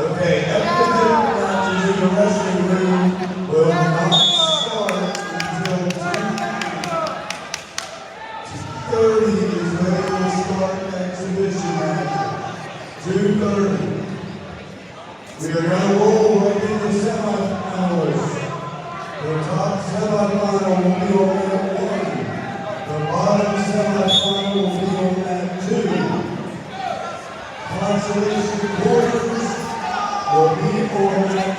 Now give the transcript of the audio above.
Okay, everything matches in the wrestling room will not start until 2:30 is when it will start the exhibition match. 2:30. We are going to roll right into semifinals. The top semifinal will be on mat 1. The bottom semifinal will be on mat 2. Consolation quarters will be on mat